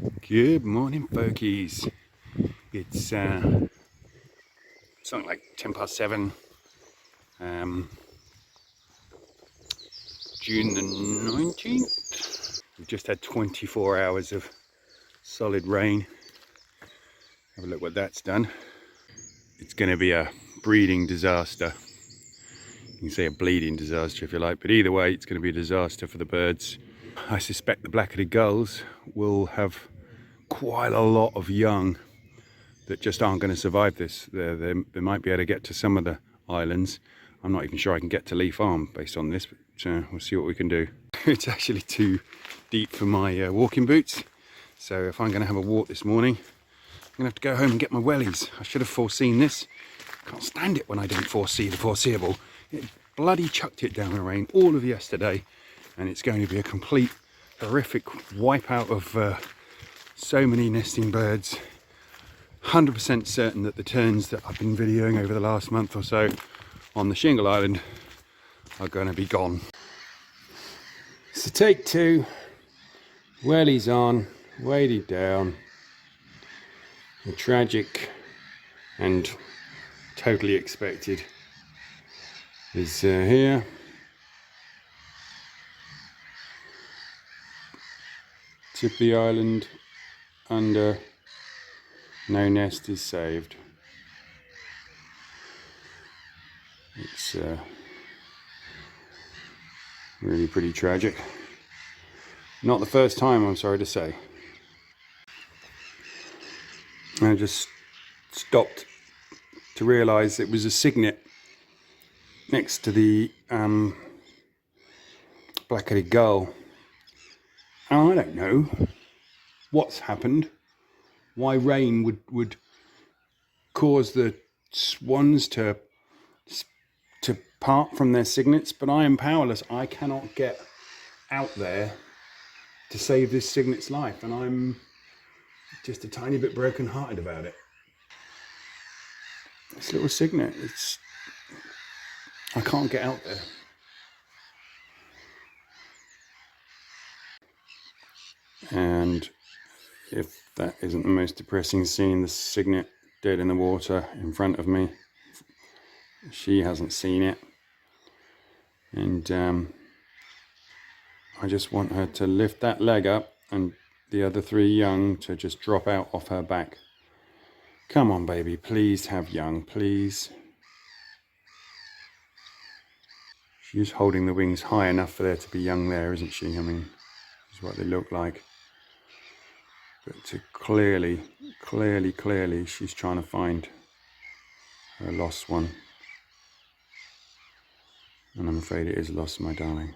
Good morning, folkies. It's something like 7, June the 19th. We've just had 24 hours of solid rain. Have a look what that's done. It's going to be a breeding disaster. You can say a bleeding disaster if you like, but either way, it's going to be a disaster for the birds. I suspect the black-headed gulls will have quite a lot of young that just aren't going to survive this. They might be able to get to some of the islands. I'm not even sure I can get to Lee Farm based on this, but we'll see what we can do. It's actually too deep for my walking boots, so if I'm going to have a walk this morning, I'm going to have to go home and get my wellies. I should have foreseen this. Can't stand it when I don't foresee the foreseeable. It bloody chucked it down in rain all of yesterday, and it's going to be a complete horrific wipeout of so many nesting birds. 100% certain that the terns that I've been videoing over the last month or so on the Shingle Island are going to be gone. So take 2, wellies on, waded down. The tragic and totally expected is here. Tip of the island under. No nest is saved. It's really pretty tragic. Not the first time, I'm sorry to say. I just stopped to realise it was a cygnet next to the black-headed gull. And I don't know what's happened, why rain would cause the swans to part from their cygnets, but I am powerless. I cannot get out there to save this cygnet's life, and I'm just a tiny bit broken-hearted about it. This little cygnet, I can't get out there. And if that isn't the most depressing scene, the cygnet dead in the water in front of me. She hasn't seen it, and I just want her to lift that leg up and the other 3 young to just drop out off her back. Come on, baby, please have young, please. She's holding the wings high enough for there to be young there, isn't she? I mean, that's what they look like. But clearly, she's trying to find her lost one. And I'm afraid it is lost, my darling.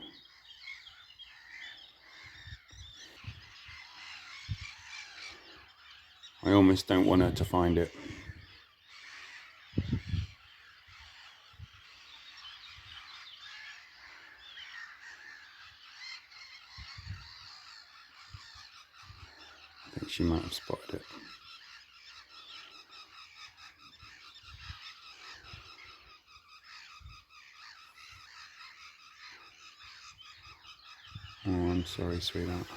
I almost don't want her to find it. I think she might have spotted it. Oh, I'm sorry, sweetheart.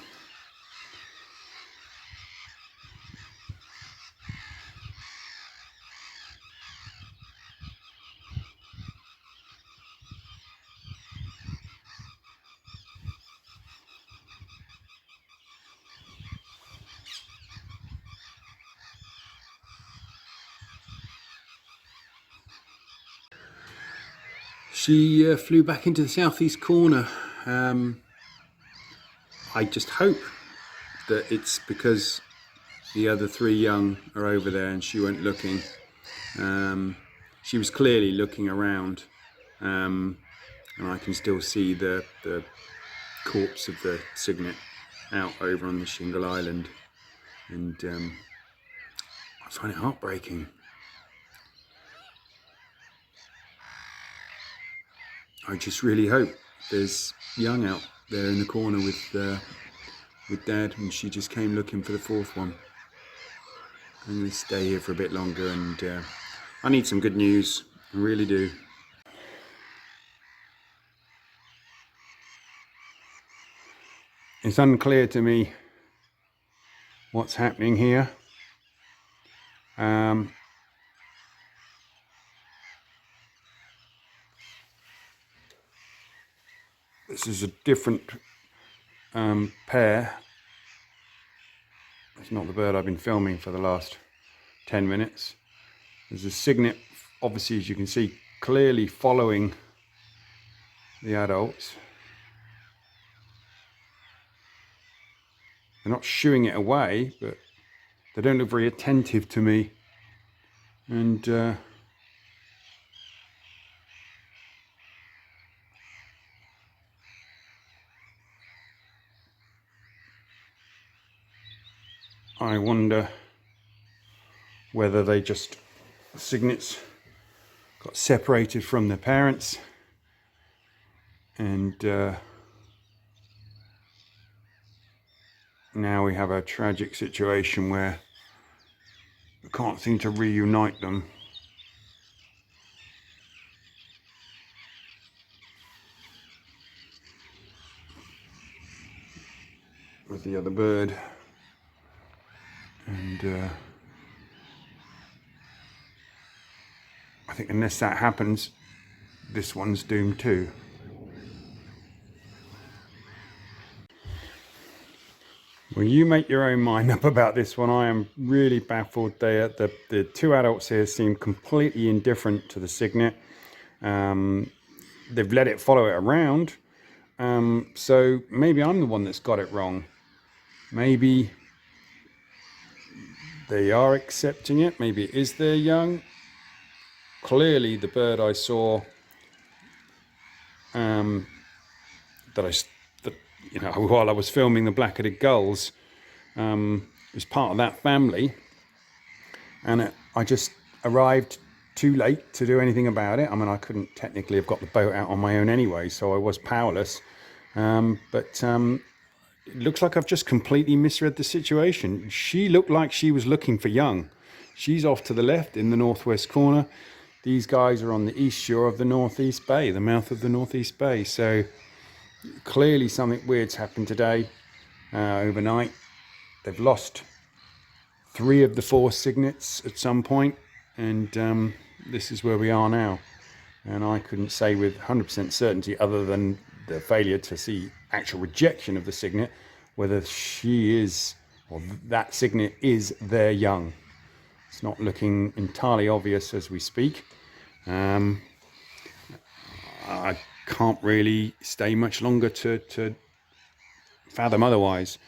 She flew back into the southeast corner. I just hope that it's because the other 3 young are over there and she went looking. She was clearly looking around, and I can still see the corpse of the cygnet out over on the Shingle Island, and I find it heartbreaking. I just really hope there's young out there in the corner with Dad, and she just came looking for the 4th one. I'm going to stay here for a bit longer, and I need some good news, I really do. It's unclear to me what's happening here. This is a different pair. It's not the bird I've been filming for the last 10 minutes. There's a cygnet, obviously, as you can see, clearly following the adults. They're not shooing it away, but they don't look very attentive to me. And I wonder whether they just, cygnets got separated from their parents, and now we have a tragic situation where we can't seem to reunite them. With the other bird, and I think unless that happens, this one's doomed too. Well, you make your own mind up about this one. I am really baffled. The two adults here seem completely indifferent to the cygnet. They've let it follow it around. So maybe I'm the one that's got it wrong. Maybe they are accepting it. Maybe it is their young. Clearly, the bird I saw while I was filming the black-headed gulls was part of that family, and I just arrived too late to do anything about it. I mean, I couldn't technically have got the boat out on my own anyway, so I was powerless. But it looks like I've just completely misread the situation. She looked like she was looking for young. She's off to the left in the northwest corner. These guys are on the east shore of the Northeast Bay, the mouth of the Northeast Bay. So clearly something weird's happened today, overnight. They've lost 3 of the 4 cygnets at some point, and this is where we are now. And I couldn't say with 100% certainty, other than the failure to see actual rejection of the cygnet, whether she is, or that cygnet is their young. It's not looking entirely obvious as we speak. I can't really stay much longer to fathom otherwise.